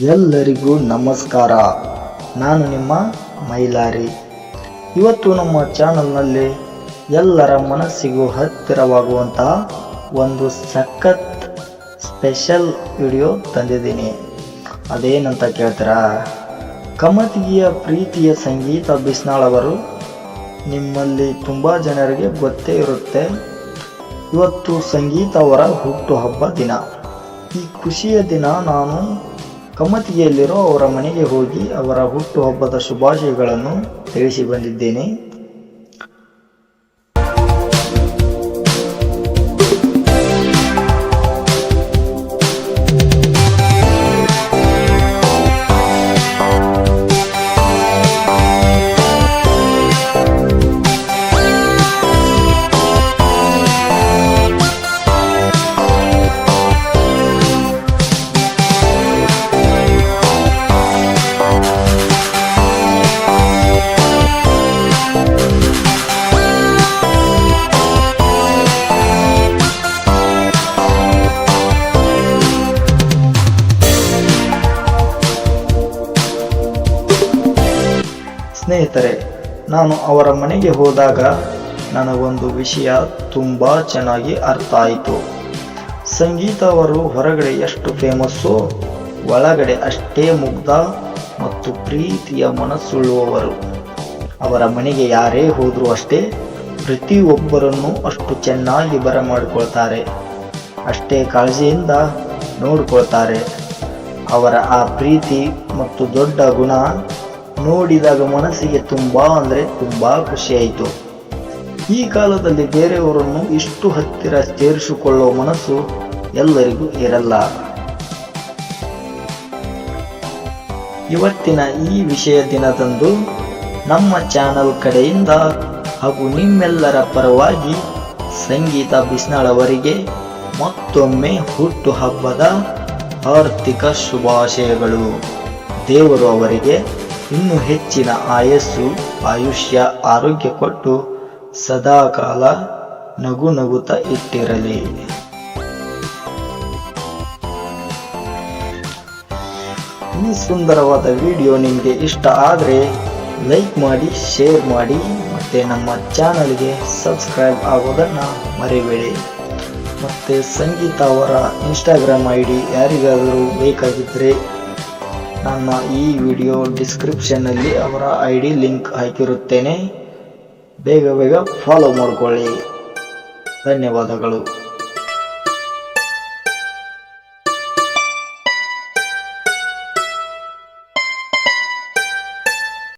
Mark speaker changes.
Speaker 1: ಎಲ್ಲರಿಗೂ ನಮಸ್ಕಾರ. ನಾನು ನಿಮ್ಮ ಮೈಲಾರಿ. ಇವತ್ತು ನಮ್ಮ ಚಾನಲ್ನಲ್ಲಿ ಎಲ್ಲರ ಮನಸ್ಸಿಗೂ ಹತ್ತಿರವಾಗುವಂತಹ ಒಂದು ಸಖತ್ ಸ್ಪೆಷಲ್ ವಿಡಿಯೋ ತಂದಿದ್ದೀನಿ. ಅದೇನಂತ ಕೇಳ್ತೀರಾ? ಕಮತಿಗಿಯ ಪ್ರೀತಿಯ ಸಂಗೀತ ಬಿಸ್ನಾಳ್ ಅವರು ನಿಮ್ಮಲ್ಲಿ ತುಂಬ ಜನರಿಗೆ ಗೊತ್ತೇ ಇರುತ್ತೆ. ಇವತ್ತು ಸಂಗೀತ ಅವರ ಹುಟ್ಟುಹಬ್ಬ ದಿನ. ಈ ಖುಷಿಯ ದಿನ ನಾನು ಕಮತಿಗೆಯಲ್ಲಿರೋ ಅವರ ಮನೆಗೆ ಹೋಗಿ ಅವರ ಹುಟ್ಟುಹಬ್ಬದ ಶುಭಾಶಯಗಳನ್ನು ತಿಳಿಸಿ ಬಂದಿದ್ದೇನೆ. ಸ್ನೇಹಿತರೆ, ನಾನು ಅವರ ಮನೆಗೆ ಹೋದಾಗ ನನಗೊಂದು ವಿಷಯ ತುಂಬ ಚೆನ್ನಾಗಿ ಅರ್ಥ ಆಯಿತು. ಸಂಗೀತ ಅವರು ಹೊರಗಡೆ ಎಷ್ಟು ಫೇಮಸ್ಸೋ ಒಳಗಡೆ ಅಷ್ಟೇ ಮುಗ್ಧ ಮತ್ತು ಪ್ರೀತಿಯ ಮನಸ್ಸುಳ್ಳುವವರು. ಅವರ ಮನೆಗೆ ಯಾರೇ ಹೋದರೂ ಅಷ್ಟೇ ಪ್ರತಿಯೊಬ್ಬರನ್ನು ಅಷ್ಟು ಚೆನ್ನಾಗಿ ಬರಮಾಡಿಕೊಳ್ತಾರೆ, ಅಷ್ಟೇ ಕಾಳಜಿಯಿಂದ ನೋಡಿಕೊಳ್ತಾರೆ. ಅವರ ಆ ಪ್ರೀತಿ ಮತ್ತು ದೊಡ್ಡ ಗುಣ ನೋಡಿದಾಗ ಮನಸ್ಸಿಗೆ ತುಂಬ ಖುಷಿಯಾಯಿತು. ಈ ಕಾಲದಲ್ಲಿ ಬೇರೆಯವರನ್ನು ಇಷ್ಟು ಹತ್ತಿರ ಸೇರಿಸಿಕೊಳ್ಳುವ ಮನಸ್ಸು ಎಲ್ಲರಿಗೂ ಇರಲ್ಲ. ಇವತ್ತಿನ ಈ ವಿಷಯ ದಿನದಂದು ನಮ್ಮ ಚಾನಲ್ ಕಡೆಯಿಂದ ಹಾಗೂ ನಿಮ್ಮೆಲ್ಲರ ಪರವಾಗಿ ಸಂಗೀತ ಬಿಸ್ನಾಳ್ ಅವರಿಗೆ ಮತ್ತೊಮ್ಮೆ ಹುಟ್ಟುಹಬ್ಬದ ಆರ್ಥಿಕ ಶುಭಾಶಯಗಳು. ದೇವರು ಅವರಿಗೆ ಇನ್ನೂ ಹೆಚ್ಚಿನ ಆಯಸ್ಸು, ಆಯುಷ್ಯ, ಆರೋಗ್ಯ ಕೊಟ್ಟು ಸದಾಕಾಲ ನಗುತ್ತಾ ಇಟ್ಟಿರಲಿ. ಈ ಸುಂದರವಾದ ವಿಡಿಯೋ ನಿಮಗೆ ಇಷ್ಟ ಆದರೆ ಲೈಕ್ ಮಾಡಿ, ಶೇರ್ ಮಾಡಿ ಮತ್ತು ನಮ್ಮ ಚಾನಲ್ಗೆ ಸಬ್ಸ್ಕ್ರೈಬ್ ಆಗೋದನ್ನು ಮರಿಬೇಡಿ. ಮತ್ತು ಸಂಗೀತ ಅವರ ಇನ್ಸ್ಟಾಗ್ರಾಮ್ ID ಯಾರಿಗಾದರೂ ಬೇಕಾಗಿದ್ದರೆ ನನ್ನ ಈ ವಿಡಿಯೋ ಡಿಸ್ಕ್ರಿಪ್ಷನ್ನಲ್ಲಿ ಅವರ ID ಲಿಂಕ್ ಹಾಕಿರುತ್ತೇನೆ. ಬೇಗ ಫಾಲೋ ಮಾಡಿಕೊಳ್ಳಿ. ಧನ್ಯವಾದಗಳು.